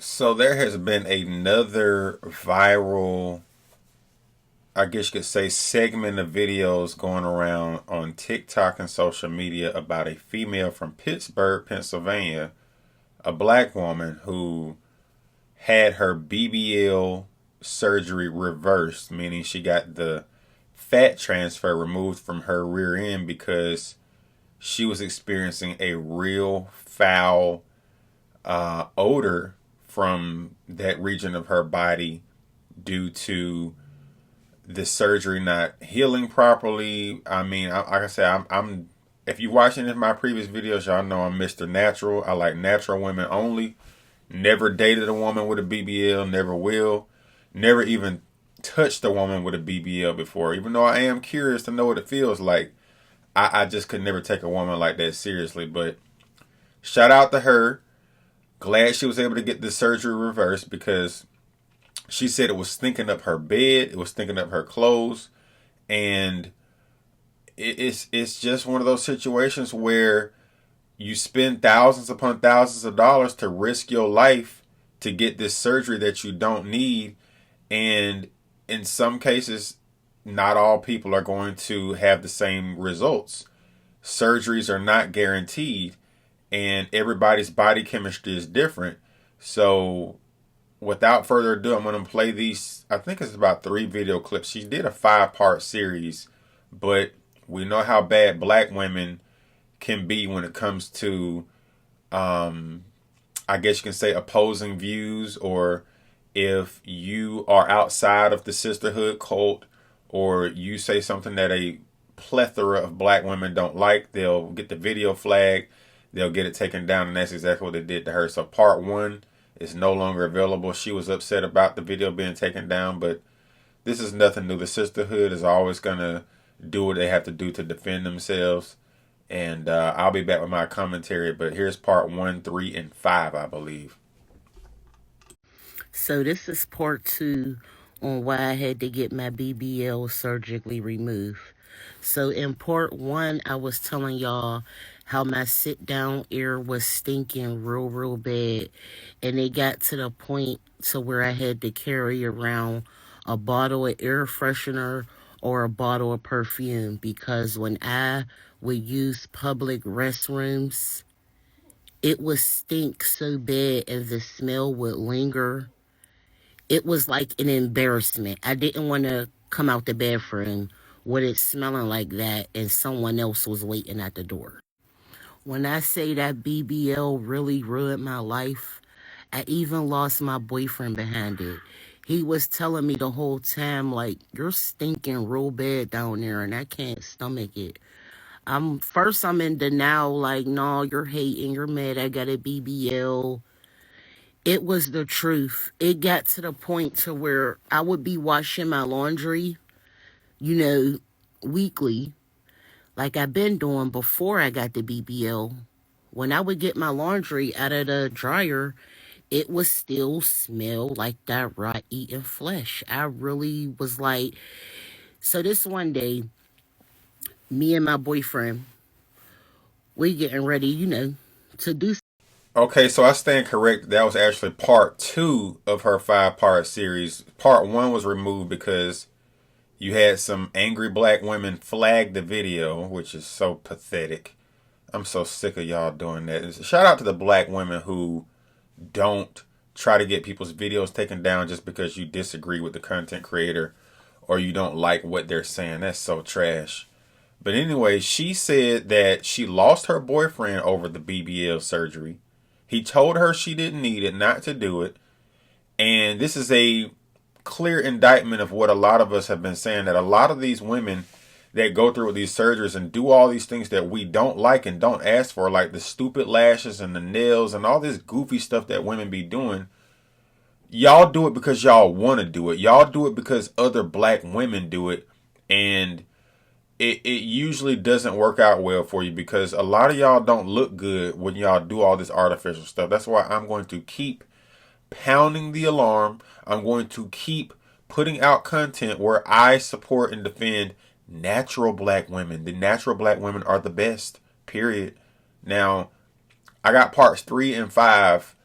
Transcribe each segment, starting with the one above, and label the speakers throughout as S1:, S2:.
S1: So there has been another viral, I guess you could say, segment of videos going around on TikTok and social media about a female from Pittsburgh, Pennsylvania, a black woman who had her BBL surgery reversed, meaning she got the fat transfer removed from her rear end because she was experiencing a real foul odor from that region of her body due to the surgery not healing properly. I mean, like I said, I'm if you watch any of my previous videos, y'all know I'm Mr. Natural. I like natural women only. Never dated a woman with a BBL, never will. Never even touched a woman with a BBL before. Even though I am curious to know what it feels like, I just could never take a woman like that seriously. But shout out to her. Glad she was able to get this surgery reversed because she said it was stinking up her bed, it was stinking up her clothes, and it's just one of those situations where you spend thousands upon thousands of dollars to risk your life to get this surgery that you don't need, and in some cases, not all people are going to have the same results. Surgeries are not guaranteed, and everybody's body chemistry is different. So without further ado, I'm going to play these. I think it's about 3 video clips. She did a 5-part series, but we know how bad black women can be when it comes to, I guess you can say, opposing views, or if you are outside of the sisterhood cult, or you say something that a plethora of black women don't like, they'll get the video flag, they'll get it taken down, and that's exactly what they did to her. So part 1 is no longer available. She was upset about the video being taken down, but this is nothing new. The sisterhood is always going to do what they have to do to defend themselves. And I'll be back with my commentary, but here's part 1, 3, and 5, I believe.
S2: So this is part 2 on why I had to get my BBL surgically removed. So in part 1, I was telling y'all how my sit-down ear was stinking real bad. And it got to the point to where I had to carry around a bottle of air freshener or a bottle of perfume, because when I would use public restrooms, it would stink so bad and the smell would linger. It was like an embarrassment. I didn't want to come out the bathroom with it smelling like that and someone else was waiting at the door. When I say that BBL really ruined my life, I even lost my boyfriend behind it. He was telling me the whole time, like, you're stinking real bad down there and I can't stomach it. I'm in denial, like, no, you're hating, you're mad, I got a BBL. It was the truth. It got to the point to where I would be washing my laundry, you know, weekly, like I've been doing before I got the BBL. When I would get my laundry out of the dryer, it would still smell like that raw eating flesh. I really was like, so this one day, me and my boyfriend, we getting ready, to do.
S1: Okay, so I stand correct. That was actually part 2 of her 5-part series. Part 1 was removed because you had some angry black women flag the video, which is so pathetic. I'm so sick of y'all doing that. Shout out to the black women who don't try to get people's videos taken down just because you disagree with the content creator or you don't like what they're saying. That's so trash. But anyway, she said that she lost her boyfriend over the BBL surgery. He told her she didn't need it, not to do it. And this is a clear indictment of what a lot of us have been saying, that a lot of these women that go through with these surgeries and do all these things that we don't like and don't ask for, like the stupid lashes and the nails and all this goofy stuff that women be doing, y'all do it because y'all want to do it. Y'all do it because other black women do it. And it usually doesn't work out well for you because a lot of y'all don't look good when y'all do all this artificial stuff. That's why I'm going to keep pounding the alarm. I'm going to keep putting out content where I support and defend natural black women. The natural black women are the best, period. Now, I got parts 3 and 5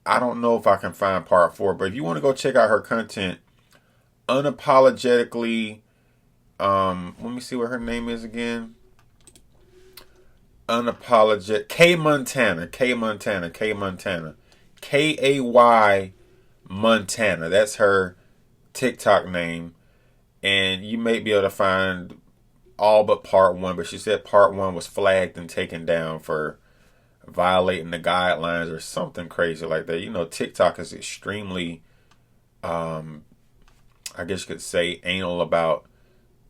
S1: I don't know if I can find part 4, but if you want to go check out her content, unapologetically, let me see what her name is again. Unapologetic K Montana, K Montana, K Montana, Kay Montana. That's her TikTok name, and you may be able to find all but part 1. But she said part 1 was flagged and taken down for violating the guidelines or something crazy like that. You know, TikTok is extremely, I guess you could say, anal about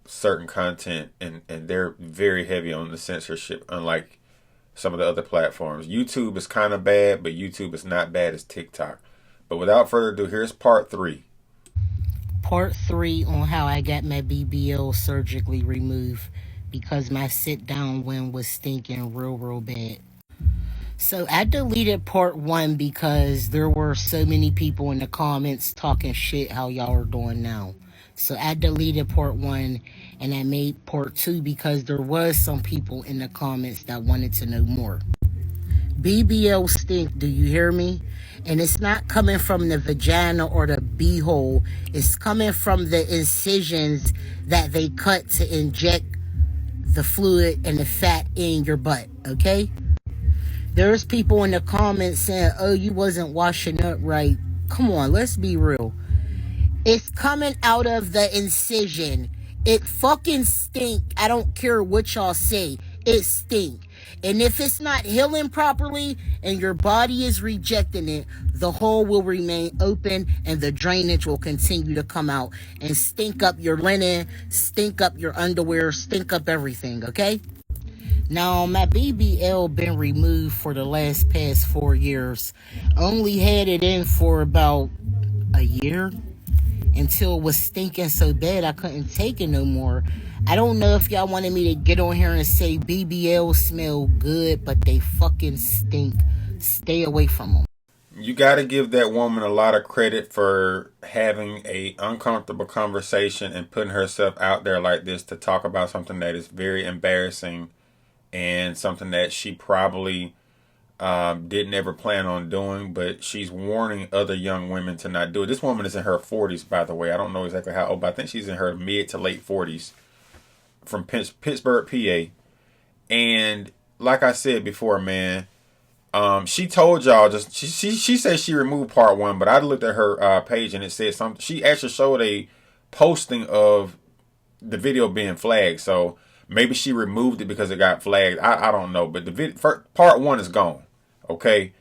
S1: certain content, and they're very heavy on the censorship, unlike some of the other platforms. YouTube is kind of bad, but YouTube is not bad as TikTok. But without further ado, here's part 3.
S2: Part 3 on how I got my BBL surgically removed because my sit down one was stinking real bad. So I deleted part 1 because there were so many people in the comments talking shit how y'all are doing now. So I deleted part 1 and I made part 2 because there was some people in the comments that wanted to know more. BBL stink, do you hear me? And it's not coming from the vagina or the beehole. It's coming from the incisions that they cut to inject the fluid and the fat in your butt, okay? There's people in the comments saying, oh, you wasn't washing up right. Come on, let's be real. It's coming out of the incision. It fucking stink. I don't care what y'all say. It stink. And if it's not healing properly and your body is rejecting it, the hole will remain open and the drainage will continue to come out and stink up your linen, stink up your underwear, stink up everything, okay? Now, my BBL been removed for the past 4 years. Only had it in for about a year until it was stinking so bad I couldn't take it no more. I don't know if y'all wanted me to get on here and say BBL smell good, but they fucking stink. Stay away from them.
S1: You got to give that woman a lot of credit for having a uncomfortable conversation and putting herself out there like this to talk about something that is very embarrassing and something that she probably didn't ever plan on doing, but she's warning other young women to not do it. This woman is in her 40s, by the way. I don't know exactly how old, but I think she's in her mid to late 40s, from Pittsburgh, PA. And like I said before, man, she told y'all, just she said she removed part 1, but I looked at her page and it said something. She actually showed a posting of the video being flagged, so maybe she removed it because it got flagged. I don't know, but part 1 is gone. Okay.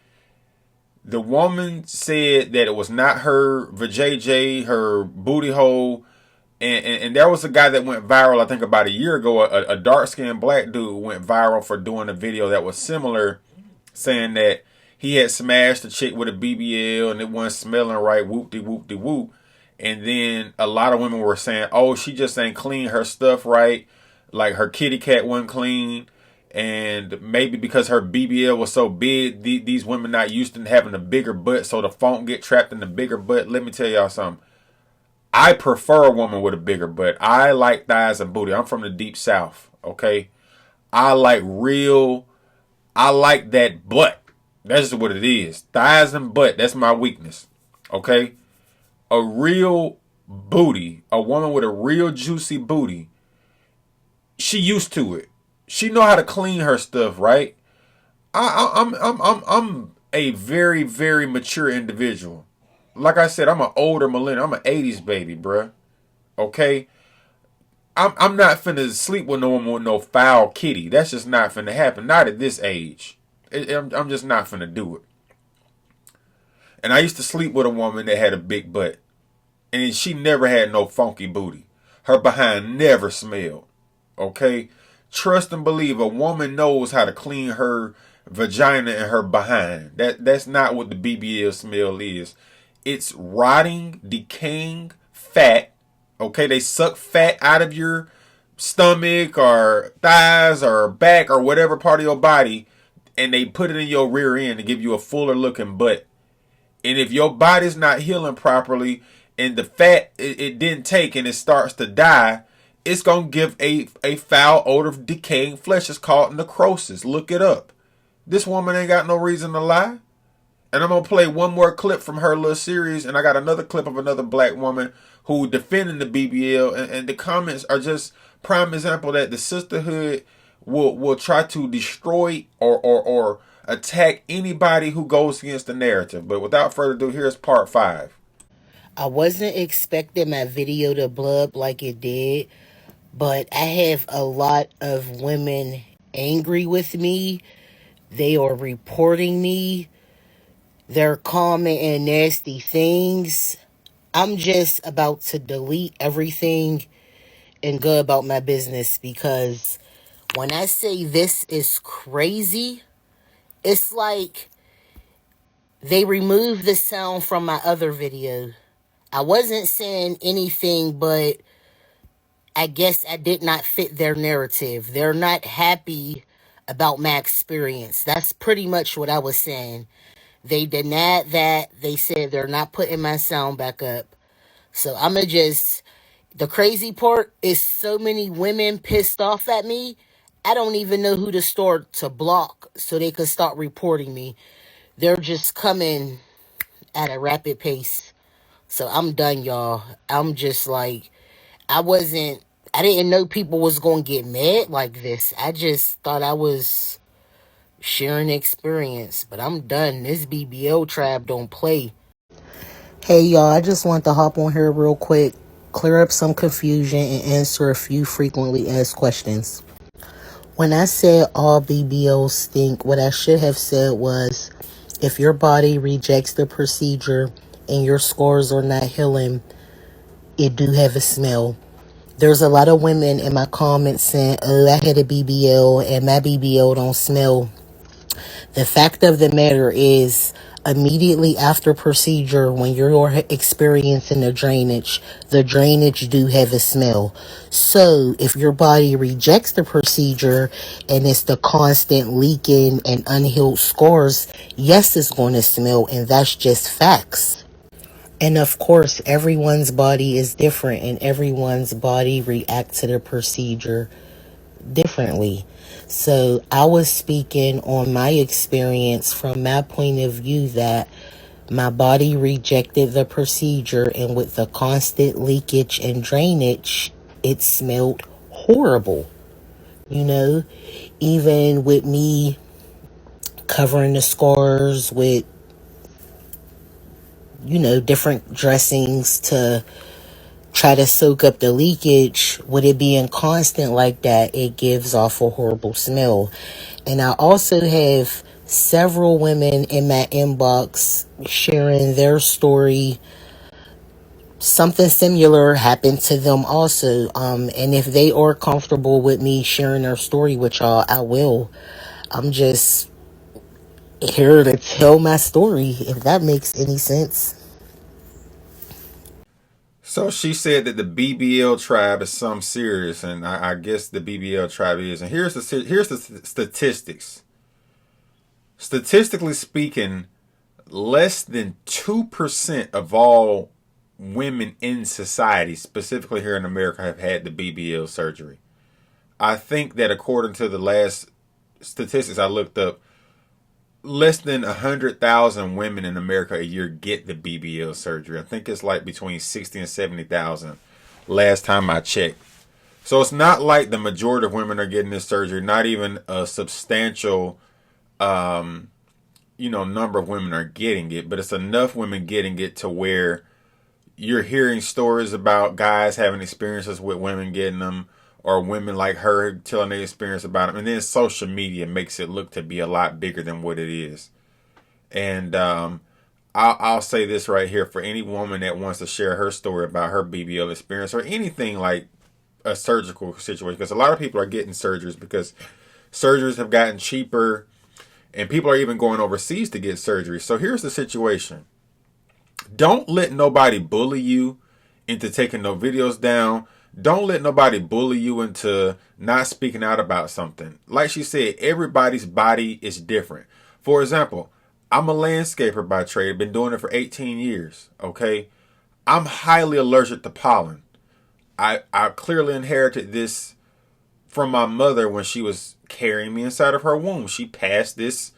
S1: The woman said that it was not her vajayjay, her booty hole, and there was a guy that went viral, I think about a year ago. A dark-skinned black dude went viral for doing a video that was similar, saying that he had smashed a chick with a BBL and it wasn't smelling right, whoop-de-whoop-de-whoop. And then a lot of women were saying, oh, she just ain't clean her stuff right. Like her kitty cat wasn't clean. And maybe because her BBL was so big, these women not used to having a bigger butt, so the funk get trapped in the bigger butt. Let me tell y'all something. I prefer a woman with a bigger butt. I like thighs and booty. I'm from the deep south, okay? I like that butt. That's just what it is. Thighs and butt, that's my weakness, okay? A real booty, a woman with a real juicy booty, she used to it. She know how to clean her stuff, right? I'm a very, very mature individual. Like I said, I'm an older millennial. I'm an 80s baby, bruh. Okay? I'm not finna sleep with no woman with no foul kitty. That's just not finna happen. Not at this age. I'm just not finna do it. And I used to sleep with a woman that had a big butt. And she never had no funky booty. Her behind never smelled. Okay? Trust and believe, a woman knows how to clean her vagina and her behind. That's not what the BBL smell is. It's rotting, decaying fat. Okay, they suck fat out of your stomach or thighs or back or whatever part of your body, and they put it in your rear end to give you a fuller looking butt. And if your body's not healing properly and the fat it didn't take and it starts to die, it's going to give a foul odor of decaying flesh. It's called necrosis. Look it up. This woman ain't got no reason to lie. And I'm going to play one more clip from her little series. And I got another clip of another black woman who defending the BBL. And the comments are just prime example that the sisterhood will try to destroy or attack anybody who goes against the narrative. But without further ado, here's part 5.
S2: I wasn't expecting my video to blow up like it did, but I have a lot of women angry with me. They are reporting me. They're commenting nasty things. I'm just about to delete everything and go about my business, because when I say this is crazy, it's like they removed the sound from my other video. I wasn't saying anything, but I guess I did not fit their narrative. They're not happy about my experience. That's pretty much what I was saying. They denied that. They said they're not putting my sound back up. So I'ma just... The crazy part is so many women pissed off at me, I don't even know who to start to block so they could start reporting me. They're just coming at a rapid pace. So I'm done, y'all. I'm just like, I didn't know people was going to get mad like this. I just thought I was sharing experience. But I'm done. This BBL tribe don't play. Hey, y'all, I just want to hop on here real quick, clear up some confusion, and answer a few frequently asked questions. When I said all BBLs stink, what I should have said was, if your body rejects the procedure and your scores are not healing, it do have a smell. There's a lot of women in my comments saying, oh, I had a BBL and my BBL don't smell. The fact of the matter is, immediately after procedure, when you're experiencing the drainage do have a smell. So if your body rejects the procedure and it's the constant leaking and unhealed scars, yes, it's going to smell, and that's just facts. And of course, everyone's body is different and everyone's body reacts to the procedure differently. So I was speaking on my experience from my point of view, that my body rejected the procedure, and with the constant leakage and drainage, it smelled horrible. You know, even with me covering the scars with, different dressings to try to soak up the leakage, with it being constant like that, it gives off a horrible smell. And I also have several women in my inbox sharing their story. Something similar happened to them also. And if they are comfortable with me sharing their story with y'all, I will. I'm just here to tell my story, if that makes any sense.
S1: So she said that the BBL tribe is some serious, and I guess the BBL tribe is. And here's the statistics. Statistically speaking, less than 2% of all women in society, specifically here in America, have had the BBL surgery. I think that according to the last statistics I looked up, less than 100,000 women in America a year get the BBL surgery. I think it's like between 60 and 70,000 last time I checked. So it's not like the majority of women are getting this surgery. Not even a substantial, number of women are getting it. But it's enough women getting it to where you're hearing stories about guys having experiences with women getting them, or women like her telling their experience about them. And then social media makes it look to be a lot bigger than what it is. And I'll say this right here, for any woman that wants to share her story about her BBL experience or anything like a surgical situation, because a lot of people are getting surgeries because surgeries have gotten cheaper and people are even going overseas to get surgery. So here's the situation. Don't let nobody bully you into taking no videos down. Don't let nobody bully you into not speaking out about something. Like she said, everybody's body is different. For example, I'm a landscaper by trade. I've been doing it for 18 years. Okay. I'm highly allergic to pollen. I clearly inherited this from my mother when she was carrying me inside of her womb. She passed this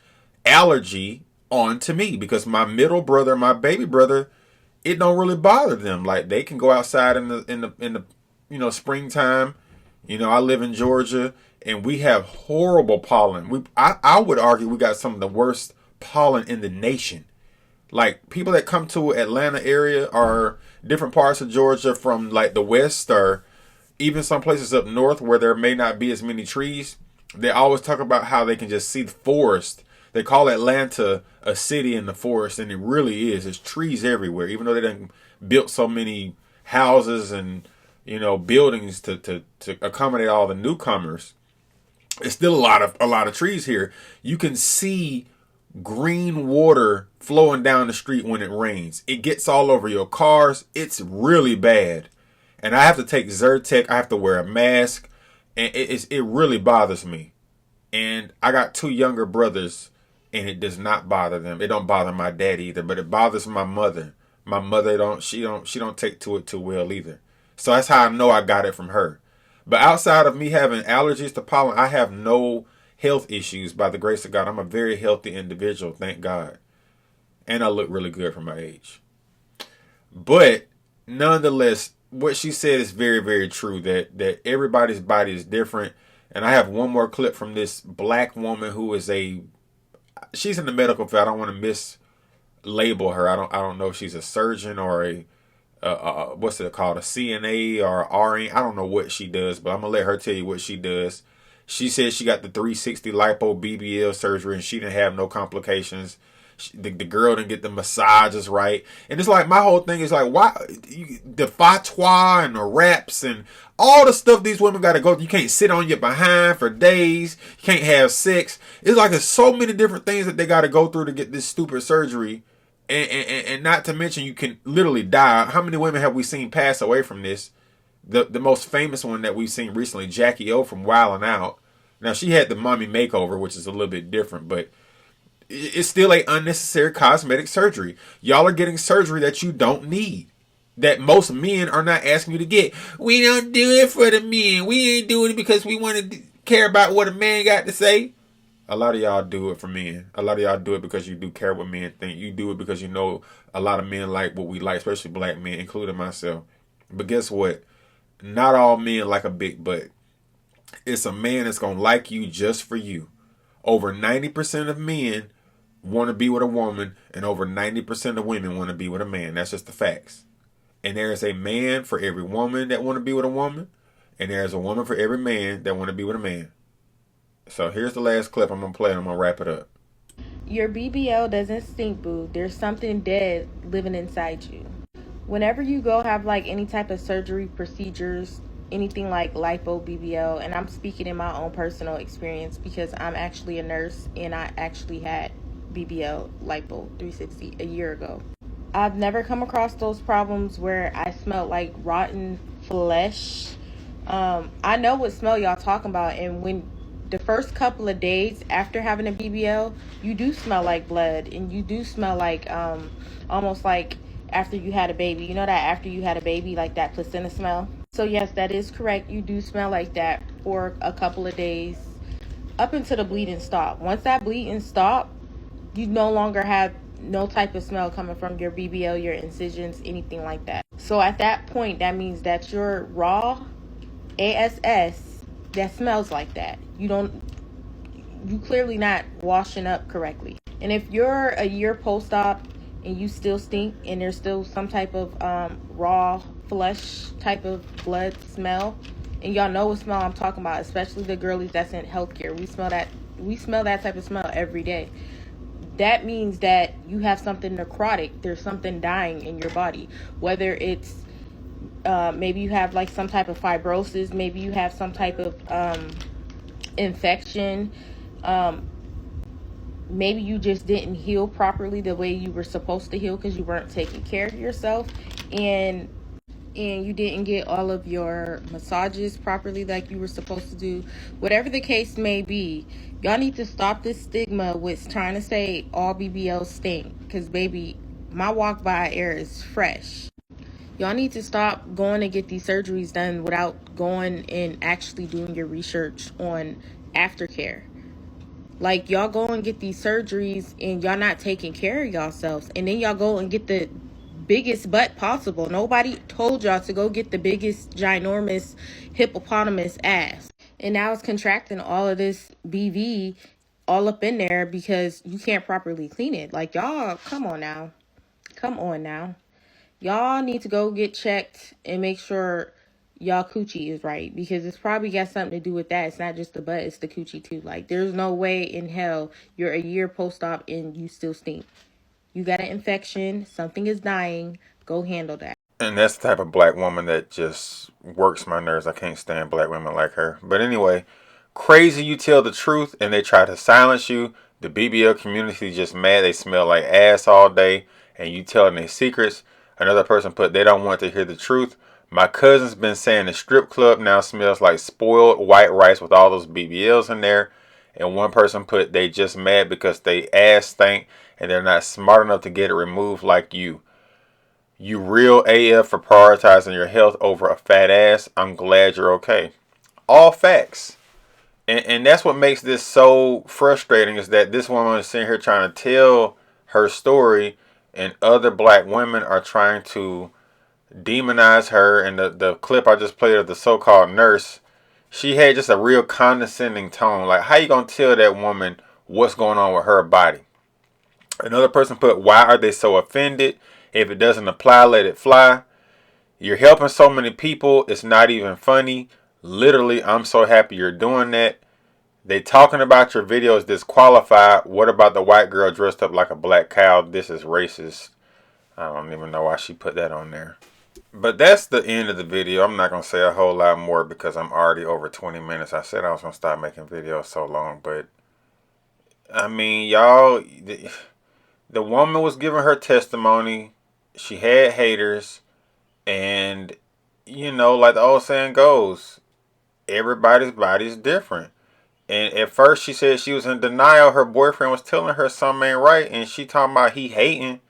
S1: allergy on to me, because my middle brother, my baby brother, it don't really bother them. Like, they can go outside in the springtime. I live in Georgia, and we have horrible pollen. I would argue we got some of the worst pollen in the nation. Like, people that come to Atlanta area or different parts of Georgia from like the west, or even some places up north where there may not be as many trees, they always talk about how they can just see the forest. They call Atlanta a city in the forest, and it really is. There's trees everywhere, even though they done built so many houses and buildings to accommodate all the newcomers. It's still a lot of trees here. You can see green water flowing down the street when it rains. It gets all over your cars. It's really bad. And I have to take Zyrtec. I have to wear a mask. And it really bothers me. And I got two younger brothers, and it does not bother them. It don't bother my dad either, but it bothers my mother. My mother she don't take to it too well either. So that's how I know I got it from her. But outside of me having allergies to pollen, I have no health issues by the grace of God. I'm a very healthy individual, thank God. And I look really good for my age. But nonetheless, what she said is very, very true, that everybody's body is different. And I have one more clip from this black woman who is she's in the medical field. I don't want to mislabel her. I don't know if she's a surgeon or what's it called, a CNA or RN. I don't know what she does, but I'm gonna let her tell you what she does. She said she got the 360 lipo BBL surgery, and she didn't have no complications. The girl didn't get the massages right. And it's like, my whole thing is like, why the fatwa and the wraps and all the stuff these women got to go through. You can't sit on your behind for days. You can't have sex. It's like there's so many different things that they got to go through to get this stupid surgery. And not to mention, you can literally die. How many women have we seen pass away from this? The most famous one that we've seen recently, Jackie O from Wildin' Out. Now, she had the mommy makeover, which is a little bit different, but it's still a unnecessary cosmetic surgery. Y'all are getting surgery that you don't need, that most men are not asking you to get. We don't do it for the men. We ain't doing it because we want to care about what a man got to say. A lot of y'all do it for men. A lot of y'all do it because you do care what men think. You do it because you know a lot of men like what we like, especially black men, including myself. But guess what? Not all men like a big butt. It's a man that's going to like you just for you. Over 90% of men want to be with a woman, and over 90% of women want to be with a man. That's just the facts. And there is a man for every woman that want to be with a woman, and there is a woman for every man that want to be with a man. So here's the last clip I'm going to play, and I'm going to wrap it up.
S3: Your BBL doesn't stink, boo. There's something dead living inside you. Whenever you go have like any type of surgery procedures, anything like lipo, BBL, and I'm speaking in my own personal experience because I'm actually a nurse and I actually had BBL lipo 360 a year ago. I've never come across those problems where I smelled like rotten flesh. I know what smell y'all talking about, and when the first couple of days after having a BBL, you do smell like blood, and you do smell like almost like after you had a baby. You know that after you had a baby, like that placenta smell? So yes, that is correct. You do smell like that for a couple of days up until the bleeding stop. Once that bleeding stop, you no longer have no type of smell coming from your BBL, your incisions, anything like that. So at that point, that means that your raw ASS that smells like that. You clearly not washing up correctly. And if you're a year post-op and you still stink and there's still some type of raw flesh type of blood smell, and y'all know what smell I'm talking about, especially the girlies that's in healthcare. We smell that type of smell every day. That means that you have something necrotic. There's something dying in your body. Whether it's maybe you have like some type of fibrosis, maybe you have some type of infection, maybe you just didn't heal properly the way you were supposed to heal because you weren't taking care of yourself, and you didn't get all of your massages properly like you were supposed to do. Whatever the case may be, y'all need to stop this stigma with trying to say all BBLs stink, because baby, my walk by air is fresh. Y'all need to stop going to get these surgeries done without going and actually doing your research on aftercare. Like, y'all go and get these surgeries and y'all not taking care of yourselves. And then y'all go and get the biggest butt possible. Nobody told y'all to go get the biggest, ginormous hippopotamus ass. And now it's contracting all of this BV all up in there because you can't properly clean it. Like, y'all, come on now. Come on now. Y'all need to go get checked and make sure y'all coochie is right, because it's probably got something to do with that. It's not just the butt, it's the coochie too. Like, there's no way in hell you're a year post-op and you still stink. You got an infection, something is dying, go handle that.
S1: And that's the type of black woman that just works my nerves. I can't stand black women like her. But anyway, crazy you tell the truth and they try to silence you. The BBL community just mad. They smell like ass all day and you telling their secrets. Another person put they don't want to hear the truth. My cousin's been saying the strip club now smells like spoiled white rice with all those BBLs in there. And one person put they just mad because they ass stink and they're not smart enough to get it removed like you. You real AF for prioritizing your health over a fat ass. I'm glad you're okay. All facts. And that's what makes this so frustrating is that this woman is sitting here trying to tell her story and other black women are trying to demonize her. And the clip I just played of the so-called nurse, she had just a real condescending tone. Like, how you gonna tell that woman what's going on with her body? Another person put, why are they so offended? If it doesn't apply, let it fly. You're helping so many people, it's not even funny. Literally, I'm so happy you're doing that. They talking about your video is disqualified. What about the white girl dressed up like a black cow? This is racist. I don't even know why she put that on there. But that's the end of the video. I'm not going to say a whole lot more because I'm already over 20 minutes. I said I was going to stop making videos so long, but I mean, y'all, the woman was giving her testimony. She had haters. And, you know, like the old saying goes, everybody's body is different. And at first she said she was in denial. Her boyfriend was telling her something ain't right. And she talking about he hating.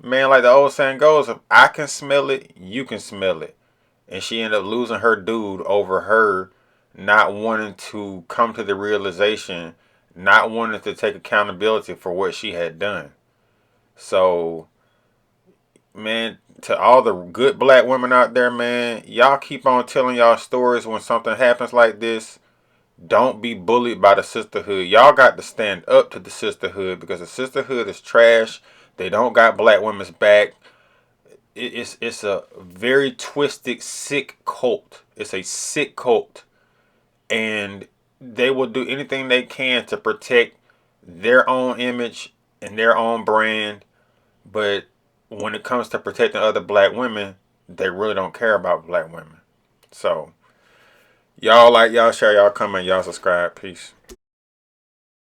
S1: Man, like the old saying goes, if I can smell it, you can smell it. And she ended up losing her dude over her not wanting to come to the realization, not wanting to take accountability for what she had done. So, man, to all the good black women out there, man, y'all keep on telling y'all stories when something happens like this. Don't be bullied by the sisterhood. Y'all got to stand up to the sisterhood because the sisterhood is trash. They don't got black women's back. It's a very twisted, sick cult. It's a sick cult. And they will do anything they can to protect their own image and their own brand. But when it comes to protecting other black women, they really don't care about black women. So, y'all like, y'all share, y'all comment, y'all subscribe. Peace.